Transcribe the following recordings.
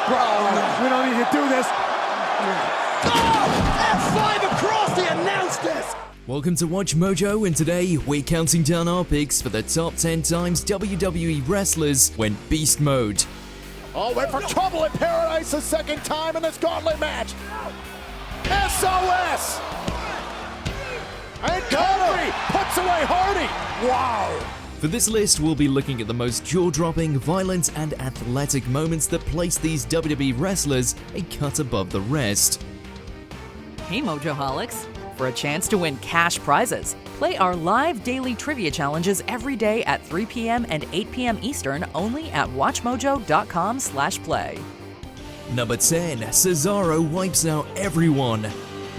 Bro, we don't need to do this. F5 across, he announced this! Welcome to Watch Mojo, and today we're counting down our picks for the top 10 times WWE wrestlers went beast mode. Oh, went for trouble in paradise a second time in this gauntlet match. SOS! And Cody puts away Hardy. Wow. For this list, we'll be looking at the most jaw-dropping, violent, and athletic moments that place these WWE wrestlers a cut above the rest. Hey Mojoholics! For a chance to win cash prizes, play our live daily trivia challenges every day at 3 p.m. and 8 p.m. Eastern only at WatchMojo.com/play. Number 10, Cesaro wipes out everyone.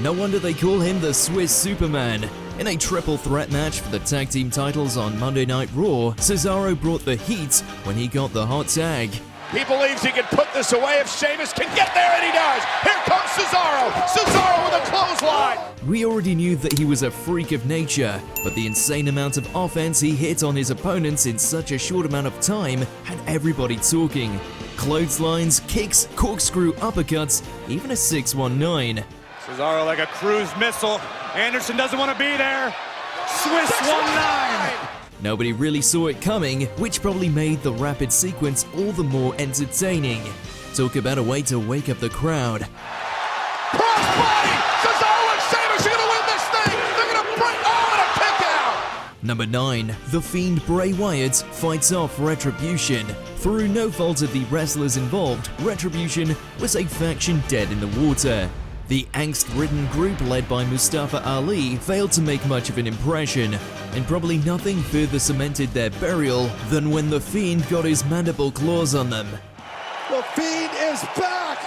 No wonder they call him the Swiss Superman. In a triple threat match for the tag team titles on Monday Night Raw, Cesaro brought the heat when he got the hot tag. He believes he can put this away if Sheamus can get there, and he does. Here comes Cesaro. Cesaro with a clothesline. We already knew that he was a freak of nature, but the insane amount of offense he hit on his opponents in such a short amount of time had everybody talking. Clotheslines, kicks, corkscrew uppercuts, even a 619. Cesaro like a cruise missile. Anderson doesn't want to be there. Swiss 1-9. Nobody really saw it coming, which probably made the rapid sequence all the more entertaining. Talk about a way to wake up the crowd. Crossbody! Cesaro and Sheamus are going to win this thing! They're going to break... Oh, and a kick out! Number 9. The Fiend Bray Wyatt fights off Retribution. Through no fault of the wrestlers involved, Retribution was a faction dead in the water. The angst-ridden group led by Mustafa Ali failed to make much of an impression, and probably nothing further cemented their burial than when the Fiend got his mandible claws on them. The Fiend is back!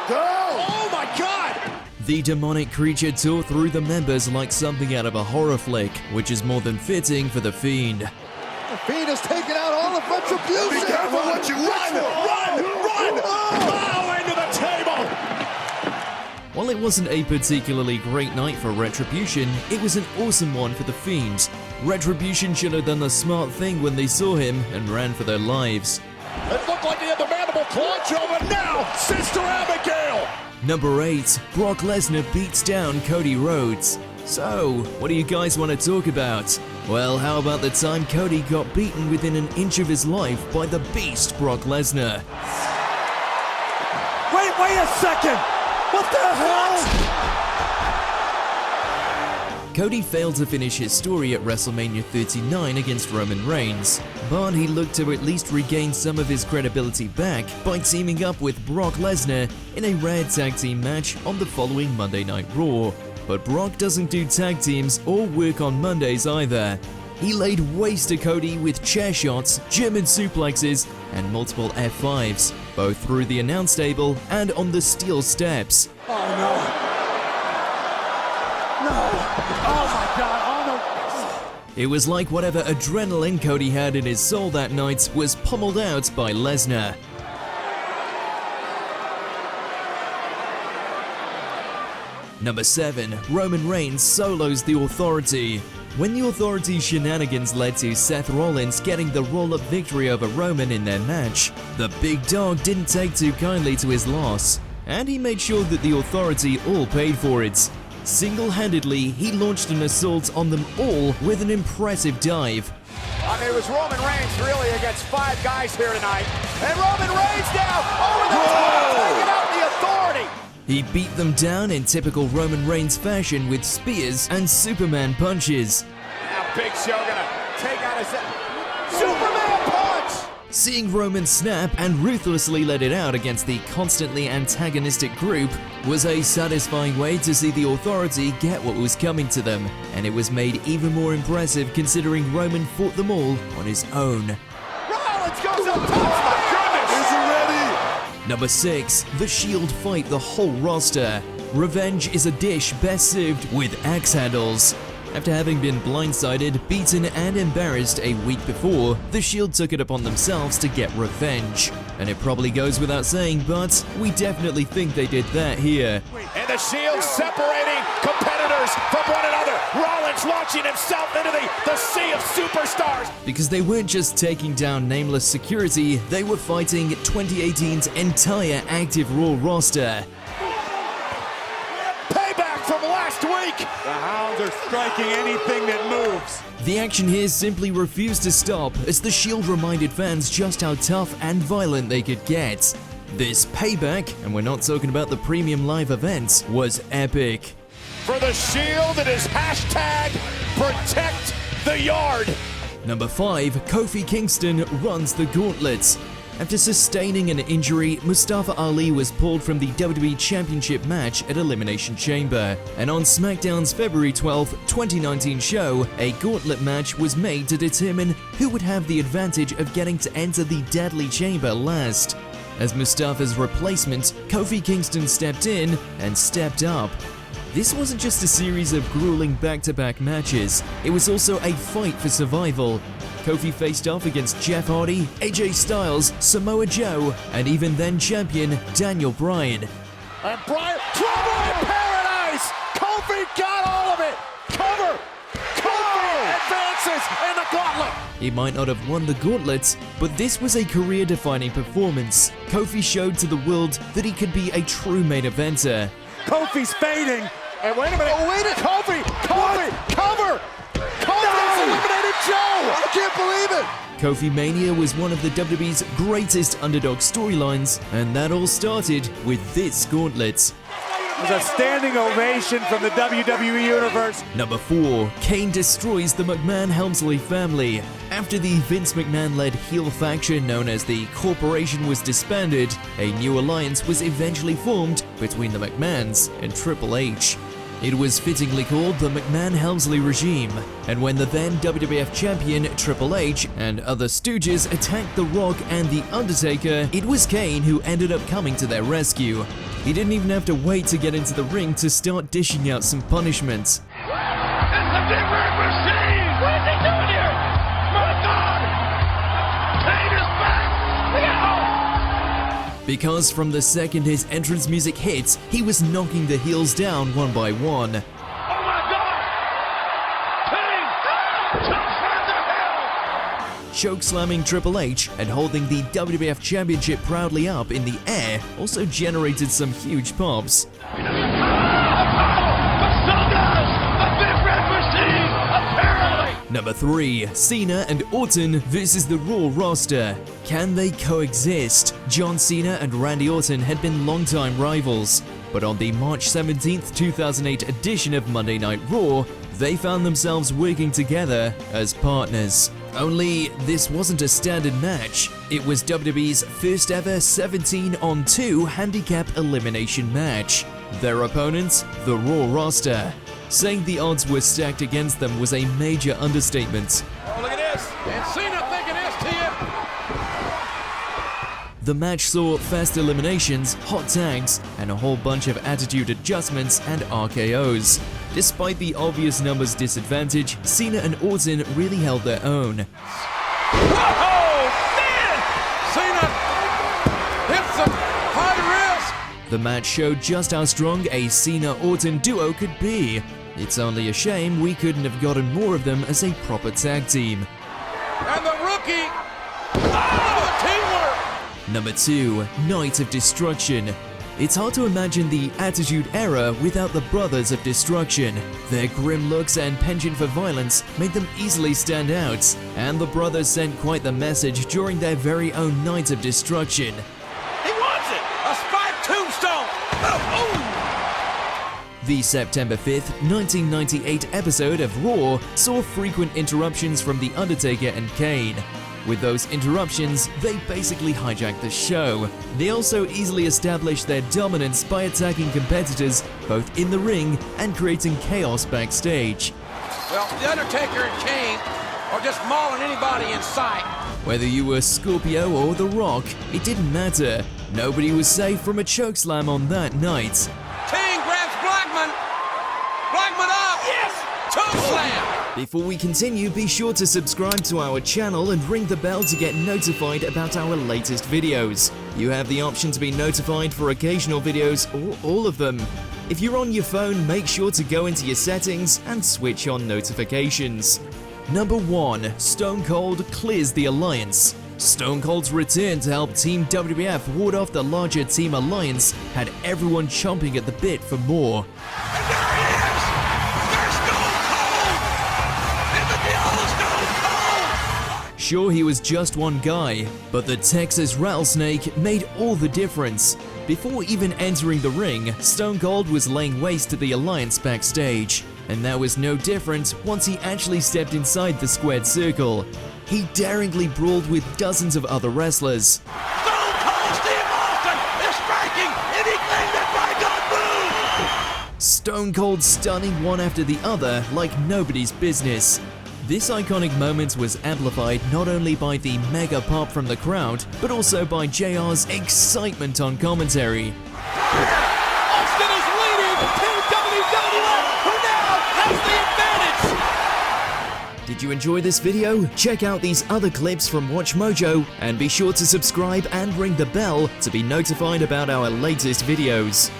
Go! Oh my God! The demonic creature tore through the members like something out of a horror flick, which is more than fitting for the Fiend. The Fiend has taken out all of Retribution! Be careful what you wish for! Run! Run! Bow into the table! While it wasn't a particularly great night for Retribution, it was an awesome one for the Fiend. Retribution should have done the smart thing when they saw him and ran for their lives. It looked like he had the mandible clutch over now! Sister Abigail! Number 8, Brock Lesnar beats down Cody Rhodes. So, what do you guys want to talk about? Well, how about the time Cody got beaten within an inch of his life by the beast Brock Lesnar? Wait a second! What the hell? Cody failed to finish his story at Wrestlemania 39 against Roman Reigns, but he looked to at least regain some of his credibility back by teaming up with Brock Lesnar in a rare tag team match on the following Monday Night Raw. But Brock doesn't do tag teams or work on Mondays either. He laid waste to Cody with chair shots, German suplexes, and multiple F5s, both through the announce table and on the steel steps. Oh no. No. Oh my God. Oh no. It was like whatever adrenaline Cody had in his soul that night was pummeled out by Lesnar. Number 7. Roman Reigns solos the Authority. When the Authority's shenanigans led to Seth Rollins getting the roll-up victory over Roman in their match, the big dog didn't take too kindly to his loss, and he made sure that the Authority all paid for it. Single-handedly, he launched an assault on them all with an impressive dive. I mean, it was Roman Reigns really against 5 guys here tonight. And Roman Reigns down over the top, taking out the Authority. He beat them down in typical Roman Reigns fashion with spears and Superman punches. Now Big Show gonna take out his Superman punch! Seeing Roman snap and ruthlessly let it out against the constantly antagonistic group was a satisfying way to see the Authority get what was coming to them, and it was made even more impressive considering Roman fought them all on his own. Rollins goes up top! Oh my goodness! Is he ready? Number 6. The Shield fight the whole roster. Revenge is a dish best served with axe handles. After having been blindsided, beaten, and embarrassed a week before, the Shield took it upon themselves to get revenge. And it probably goes without saying, but we definitely think they did that here. And the Shield separating competitors from one another. Rollins launching himself into the sea of superstars. Because they weren't just taking down nameless security, they were fighting 2018's entire active Raw roster. Payback from last week. The Hounds are striking anything that moves. The action here simply refused to stop as the Shield reminded fans just how tough and violent they could get. This payback, and we're not talking about the premium live events, was epic. For the Shield, it is hashtag protect the yard. Number 5, Kofi Kingston runs the gauntlet. After sustaining an injury, Mustafa Ali was pulled from the WWE Championship match at Elimination Chamber, and on SmackDown's February 12, 2019 show, a gauntlet match was made to determine who would have the advantage of getting to enter the Deadly Chamber last. As Mustafa's replacement, Kofi Kingston stepped in and stepped up. This wasn't just a series of grueling back-to-back matches, it was also a fight for survival. Kofi faced off against Jeff Hardy, AJ Styles, Samoa Joe, and even then champion Daniel Bryan. And Bryan, trouble in paradise! Kofi got all of it! Cover! Kofi advances in the gauntlet! He might not have won the gauntlet, but this was a career-defining performance. Kofi showed to the world that he could be a true main eventer. Kofi's fading. And wait a minute, oh wait a Kofi! Cover! Kofi's eliminated Joe! I can't believe it! Kofi Mania was one of the WWE's greatest underdog storylines, and that all started with this gauntlet. It was a standing ovation from the WWE Universe. Number 4, Kane destroys the McMahon-Helmsley family. After the Vince McMahon-led heel faction known as the Corporation was disbanded, a new alliance was eventually formed between the McMahons and Triple H. It was fittingly called the McMahon-Helmsley regime, and when the then WWF champion Triple H and other stooges attacked The Rock and The Undertaker, it was Kane who ended up coming to their rescue. He didn't even have to wait to get into the ring to start dishing out some punishment. It's the Big Red Machine! What is he doing here? My God! Kane is back! Look out! Because from the second his entrance music hit, he was knocking the heels down one by one. Oh my God! Kane! Chokeslam to hell! Chokeslamming Triple H and holding the WWF Championship proudly up in the air also generated some huge pops. Number 3, Cena and Orton versus the Raw roster. Can they coexist? John Cena and Randy Orton had been longtime rivals, but on the March 17th, 2008 edition of Monday Night Raw, they found themselves working together as partners. Only this wasn't a standard match. It was WWE's first ever 17-on-2 handicap elimination match. Their opponents, the Raw roster. Saying the odds were stacked against them was a major understatement. Oh, look at this. And Cena thinking STF. The match saw fast eliminations, hot tags, and a whole bunch of attitude adjustments and RKOs. Despite the obvious numbers disadvantage, Cena and Orton really held their own. Oh, man! Cena hits some high risk. The match showed just how strong a Cena-Orton duo could be. It's only a shame we couldn't have gotten more of them as a proper tag team. And the rookie. Oh, teamwork. Number 2, Night of Destruction. It's hard to imagine the Attitude Era without the Brothers of Destruction. Their grim looks and penchant for violence made them easily stand out, and the brothers sent quite the message during their very own Night of Destruction. He wants it. A spiked tombstone. Oh. The September 5th, 1998 episode of Raw saw frequent interruptions from The Undertaker and Kane. With those interruptions, they basically hijacked the show. They also easily established their dominance by attacking competitors both in the ring and creating chaos backstage. Well, The Undertaker and Kane are just mauling anybody in sight. Whether you were Scorpio or The Rock, it didn't matter. Nobody was safe from a chokeslam on that night. Kane grabs Blackman. Blackman up. Yes. Chokeslam. Before we continue, be sure to subscribe to our channel and ring the bell to get notified about our latest videos. You have the option to be notified for occasional videos or all of them. If you're on your phone, make sure to go into your settings and switch on notifications. Number 1. Stone Cold clears the alliance. Stone Cold's return to help Team WWF ward off the larger Team Alliance had everyone chomping at the bit for more. And there he is! There's Stone Cold! In the deal, Stone Cold! Sure, he was just one guy, but the Texas rattlesnake made all the difference. Before even entering the ring, Stone Cold was laying waste to the Alliance backstage. And that was no different once he actually stepped inside the squared circle. He daringly brawled with dozens of other wrestlers. Stone Cold Steve Austin is striking, and he claimed it by God move! Stone Cold stunning one after the other like nobody's business. This iconic moment was amplified not only by the mega pop from the crowd, but also by JR's excitement on commentary. Austin is leading Team WWF, who now has the advantage. Did you enjoy this video? Check out these other clips from WatchMojo and be sure to subscribe and ring the bell to be notified about our latest videos.